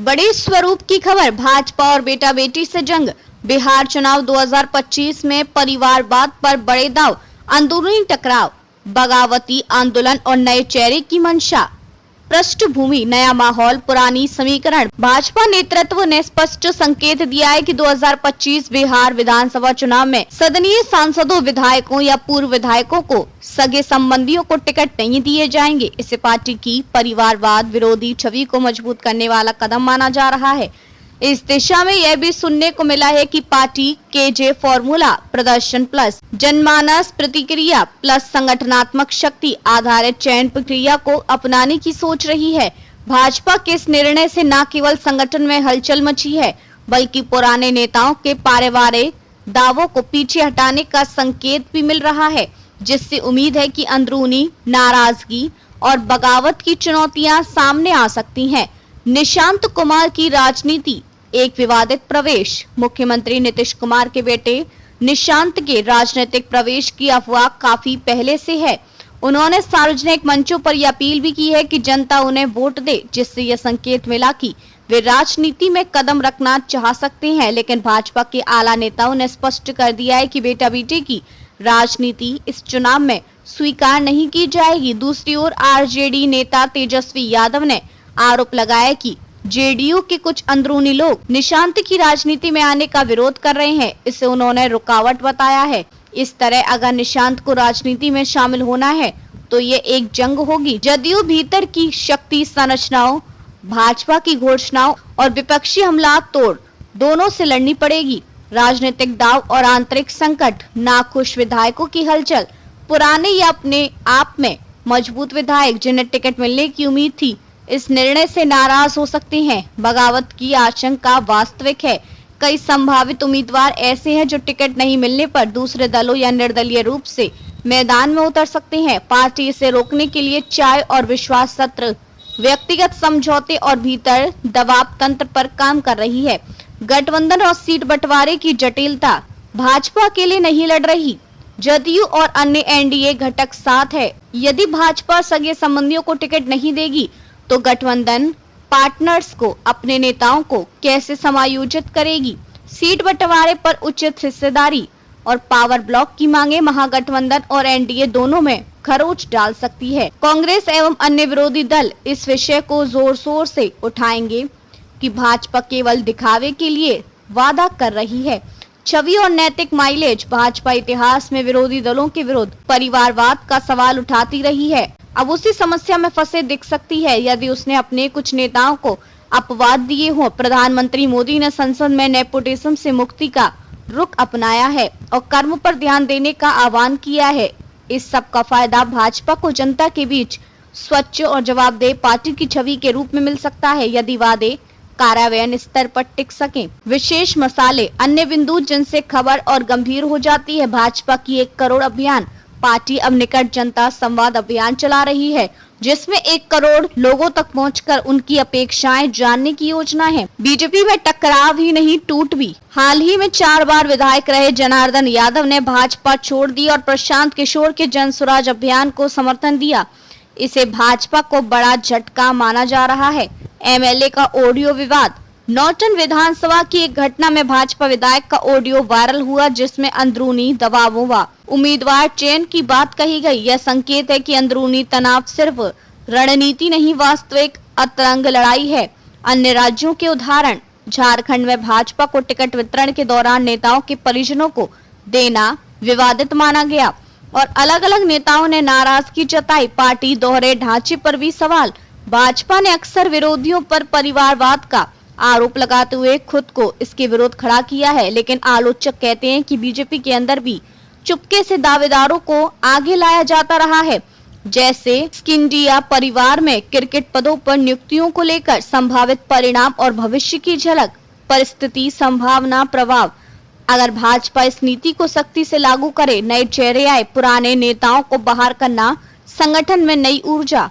बड़े स्वरूप की खबर, भाजपा और बेटा बेटी से जंग। बिहार चुनाव 2025 में परिवारवाद पर बड़े दांव, अंदरूनी टकराव, बगावती आंदोलन और नए चेहरे की मंशा। पृष्ठभूमि, नया माहौल, पुरानी समीकरण। भाजपा नेतृत्व ने स्पष्ट संकेत दिया है कि 2025 बिहार विधानसभा चुनाव में सदनीय सांसदों, विधायकों या पूर्व विधायकों को सगे संबंधियों को टिकट नहीं दिए जाएंगे। इसे पार्टी की परिवारवाद विरोधी छवि को मजबूत करने वाला कदम माना जा रहा है। इस दिशा में यह भी सुनने को मिला है कि पार्टी केजे फॉर्मूला, प्रदर्शन प्लस जनमानस प्रतिक्रिया प्लस संगठनात्मक शक्ति आधारित चयन प्रक्रिया को अपनाने की सोच रही है। भाजपा के इस निर्णय से न केवल संगठन में हलचल मची है, बल्कि पुराने नेताओं के पारिवारिक दावों को पीछे हटाने का संकेत भी मिल रहा है, जिससे उम्मीद है कि अंदरूनी नाराजगी और बगावत की चुनौतियां सामने आ सकती हैं। निशांत कुमार की राजनीति, एक विवादित प्रवेश। मुख्यमंत्री नीतीश कुमार के बेटे निशांत के राजनीतिक प्रवेश की अफवाह काफी पहले से है। उन्होंने सार्वजनिक मंचों पर यह अपील भी की है कि जनता उन्हें वोट दे, जिससे यह संकेत मिला कि वे राजनीति में कदम रखना चाह सकते हैं। लेकिन भाजपा के आला नेताओं ने स्पष्ट कर दिया है कि बेटा बेटी की राजनीति इस चुनाव में स्वीकार नहीं की जाएगी। दूसरी ओर आरजेडी नेता तेजस्वी यादव ने आरोप लगाया कि जेडीयू के कुछ अंदरूनी लोग निशांत की राजनीति में आने का विरोध कर रहे हैं। इसे उन्होंने रुकावट बताया है। इस तरह अगर निशांत को राजनीति में शामिल होना है तो ये एक जंग होगी। जदयू भीतर की शक्ति संरचनाओं, भाजपा की घोषणाओं और विपक्षी हमला तोड़ दोनों से लड़नी पड़ेगी। राजनीतिक दाव और आंतरिक संकट, नाखुश विधायकों की हलचल, पुराने या अपने आप में मजबूत विधायक जिन्हें टिकट मिलने की उम्मीद थी, इस निर्णय से नाराज हो सकते हैं। बगावत की आशंका वास्तविक है। कई संभावित उम्मीदवार ऐसे हैं जो टिकट नहीं मिलने पर दूसरे दलों या निर्दलीय रूप से मैदान में उतर सकते हैं। पार्टी इसे रोकने के लिए चाय और विश्वास सत्र, व्यक्तिगत समझौते और भीतर दबाव तंत्र पर काम कर रही है। गठबंधन और सीट बंटवारे की जटिलता, भाजपा अकेले नहीं लड़ रही, जदयू और अन्य एनडीए घटक साथ है। यदि भाजपा सगे संबंधियों को टिकट नहीं देगी तो गठबंधन पार्टनर्स को अपने नेताओं को कैसे समायोजित करेगी। सीट बंटवारे पर उचित हिस्सेदारी और पावर ब्लॉक की मांगे महागठबंधन और एनडीए दोनों में खरोच डाल सकती है। कांग्रेस एवं अन्य विरोधी दल इस विषय को जोर शोर से उठाएंगे कि भाजपा केवल दिखावे के लिए वादा कर रही है। छवि और नैतिक माइलेज, भाजपा इतिहास में विरोधी दलों के विरुद्ध परिवारवाद का सवाल उठाती रही है। अब उसी समस्या में फंसे दिख सकती है यदि उसने अपने कुछ नेताओं को अपवाद दिए हों। प्रधानमंत्री मोदी ने संसद में नेपोटिज्म से मुक्ति का रुख अपनाया है और कर्म पर ध्यान देने का आह्वान किया है। इस सब का फायदा भाजपा को जनता के बीच स्वच्छ और जवाबदेह पार्टी की छवि के रूप में मिल सकता है, यदि वादे कार्यान्वयन स्तर पर टिक सके। विशेष मसाले, अन्य बिंदु जिनसे खबर और गंभीर हो जाती है। भाजपा की 1 करोड़ अभियान, पार्टी अब निकट जनता संवाद अभियान चला रही है, जिसमें 1 करोड़ लोगों तक पहुंचकर उनकी अपेक्षाएं जानने की योजना है। बीजेपी में टकराव ही नहीं, टूट भी। हाल ही में 4 बार विधायक रहे जनार्दन यादव ने भाजपा छोड़ दी और प्रशांत किशोर के जन स्वराज अभियान को समर्थन दिया। इसे भाजपा को बड़ा झटका माना जा रहा है। एमएलए का ऑडियो विवाद, नौटन विधानसभा की एक घटना में भाजपा विधायक का ऑडियो वायरल हुआ, जिसमें अंदरूनी दबावों व उम्मीदवार चयन की बात कही गई। यह संकेत है कि अंदरूनी तनाव सिर्फ रणनीति नहीं, वास्तविक अतरंग लड़ाई है। अन्य राज्यों के उदाहरण, झारखंड में भाजपा को टिकट वितरण के दौरान नेताओं के परिजनों को देना विवादित माना गया और अलग अलग नेताओं ने नाराजगी जताई। पार्टी दोहरे ढांचे पर भी सवाल, भाजपा ने अक्सर विरोधियों पर परिवारवाद का आरोप लगाते हुए खुद को इसके विरोध खड़ा किया है, लेकिन आलोचक कहते हैं कि बीजेपी के अंदर भी चुपके से दावेदारों को आगे लाया जाता रहा है। जैसे स्किंडिया परिवार में क्रिकेट पदों पर नियुक्तियों को लेकर संभावित परिणाम और भविष्य की झलक, परिस्थिति, संभावना, प्रभाव। अगर भाजपा इस नीति को सख्ती से लागू करे, नए चेहरे आए, पुराने नेताओं को बाहर करना, संगठन में नई ऊर्जा